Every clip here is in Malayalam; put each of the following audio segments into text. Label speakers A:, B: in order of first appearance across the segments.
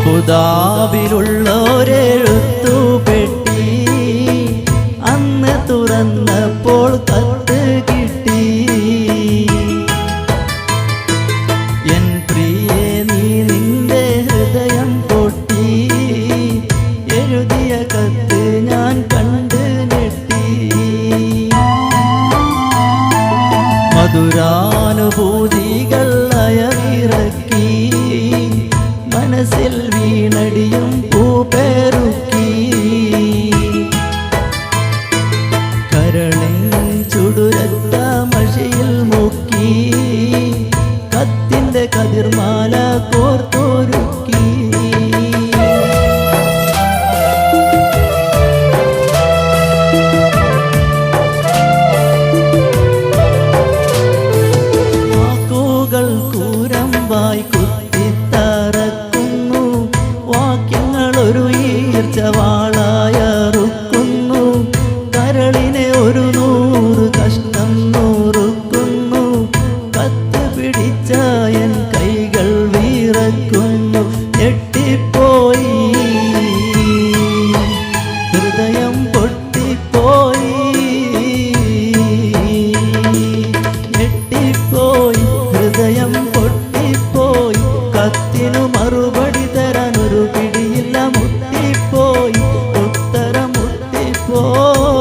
A: അബുദാബിലുള്ളൊരെഴുത്തുപെട്ടി അന്ന് തുറന്നപ്പോൾ കത്ത് കിട്ടി. എൻ പ്രിയേ നീ നിന്റെ ഹൃദയം പൊട്ടി, എഴുതിയ കത്ത് ഞാൻ കണ്ട് ഞെട്ടി. മധുരാനുഭൂതികൾ അയവിറക്കി, മനസ്സിൽ വീണടിയും പൂപ്പേറുക്കി. കരളിൻ ചുടുരത്ത മഷിയിൽ മുക്കി, കത്തിൻ്റെ കതിർമാല കോർത്തൊരുക്കി. വാക്കുകൾ കൂരമ്പായി കുത്തിത്തറക്കുന്നു, വാക്യങ്ങളൊരു ഈർച്ചവാളായറുക്കുന്നു. കരളിനെ ഒരു 100 കഷ്ണം നുറുക്കുന്നു, കത്ത് പിടിച്ച എൻ കൈകൾ വിറക്കുന്നു. ഞെട്ടിപ്പോയി, ഹൃദയം പൊട്ടിപ്പോയി. ഞെട്ടിപ്പോയി, ഹൃദയം പൊട്ടിപ്പോയി. കത്തിനു മറുപടി തരാൻ ഒരു പിടിയില്ല, മുട്ടിപ്പോയി, ഉത്തരം മുട്ടിപ്പോയി.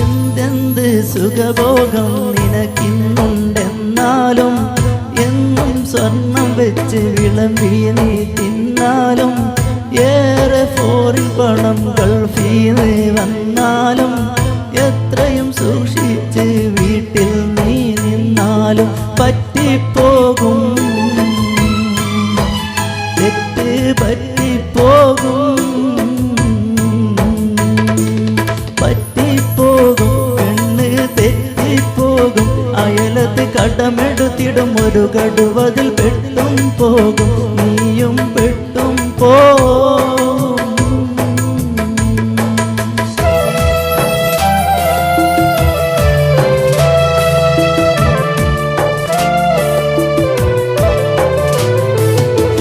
A: എന്തെന്ത് സുഖഭോഗം നിനക്കിന്നുണ്ടെന്നാലും, എന്നും സ്വർണം വെച്ച് വിളമ്പി നീ തിന്നാലും, ഏറെ ഫോറിൻ പണം ഗൾഫീന്ന് വന്നാലും, എത്രയും സൂക്ഷിച്ച് വീട്ടിൽ നീ നിന്നാലും പറ്റിപ്പോകും, തെറ്റ് പറ്റിപ്പോകും. പറ്റിപ്പോകും, പെണ്ണ് തെറ്റിപ്പോകും. അയലത്ത് കടമെടുത്തിടും, ഒരു കടുവതിൽ പെട്ടും പോകും, നീയും പെട്ടും പോകും.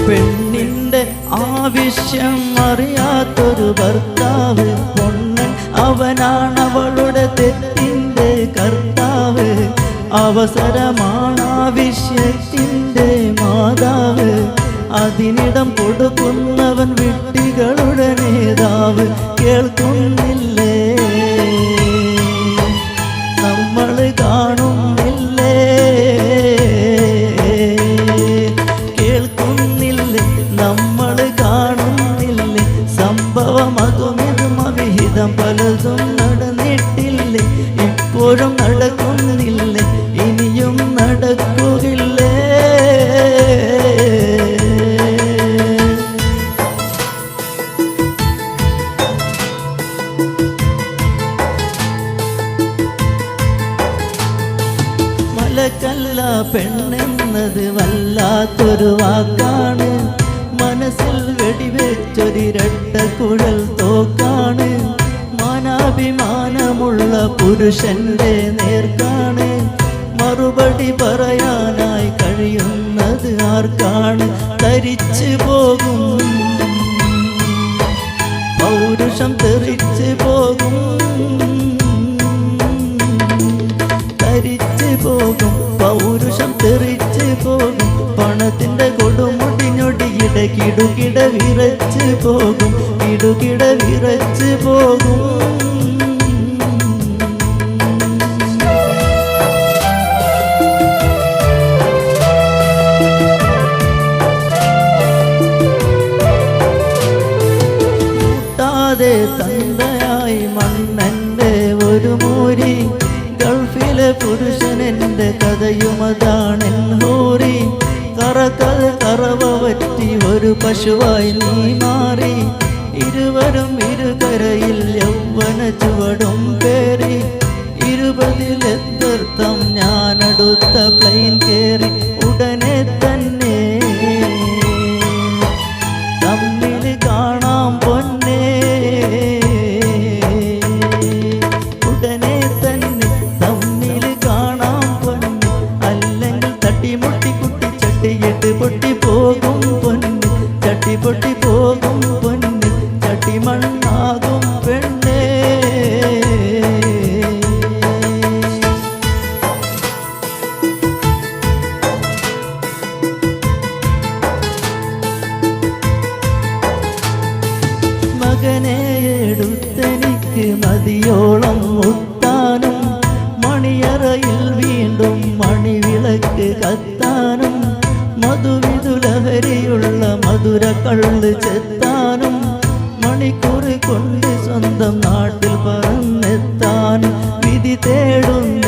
A: പെണ്ണിൻ്റെ ആവശ്യം അറിയാത്തൊരു ഭർത്താവ്, പൊണ്ണൻ അവനാണവളുടെ തെറ്റിൻ്റെ കർത്താവ്. അവസരമാണാവശ്യത്തിൻ്റെ മാതാവ്, അതിനിടം കൊടുക്കുന്നവൻ വിഡ്ഢികളുടെ നേതാവ്. കേൾക്കുന്നില്ലേ, നമ്മൾ കാണുന്നില്ലേ? കേൾക്കുന്നില്ലേ, നമ്മൾ കാണുന്നില്ലേ? സംഭവം അതുമിതും അവിഹിതം പലതും നടന്നിട്ടില്ലേ? ഇപ്പോഴും നടക്കുന്നില്ലേ, ഇനിയും നടക്കുകയില്ലേ? മലക്കല്ല പെണ്ണെന്നത് വല്ലാത്തൊരു വാക്കാണ്, മനസ്സിൽ വെടിവെച്ചൊരിരട്ട കുഴൽ തോക്കാണ്. മാനാഭിമാനമുള്ള പുരുഷന്റെ നേർക്കാണ്, മറുപടി പറയാനായി കഴിയുന്നത് ആർക്കാണ്? ധരിച്ചു പോകും, പൗരുഷം തെറിച്ചു പോകും. ധരിച്ചു പോകും, പൗരുഷം തെറിച്ചു പോകും. പണത്തിന്റെ കൊടുമുടിഞ്ഞൊടിയിട കിടുകിട വിറച്ചു പോകും, കിടുകിട വിറച്ചു പോകും. കൂട്ടാതെ തന്തയായി മണ്ണന്റെ ഒരു മൂരി, ഗൾഫിലെ പുരുഷനെന്റെ കഥയുമതാണെൻ ഹൂറി. കറവ പറ്റി ഒരു പശുവായി നീ മാറി, ഇരുവരും ഇരുകരയിൽ യൗവന ചുവടും പേറി. 20-ലെത്തർത്ഥം ഞാനടുത്ത പ്ലെയിൻ കേറി, ഉടനെ തന്നെ തമ്മിൽ കാണാം പൊന്നേ. മണിവിളക്ക് കത്താനും മധുവിധുലഹരിയുള്ള മധുര കള്ള് ചെത്താനും മണിക്കൂറ് കൊണ്ട് സ്വന്തം നാട്ടിൽ പറന്നെത്താനും വിധി തേടുന്നു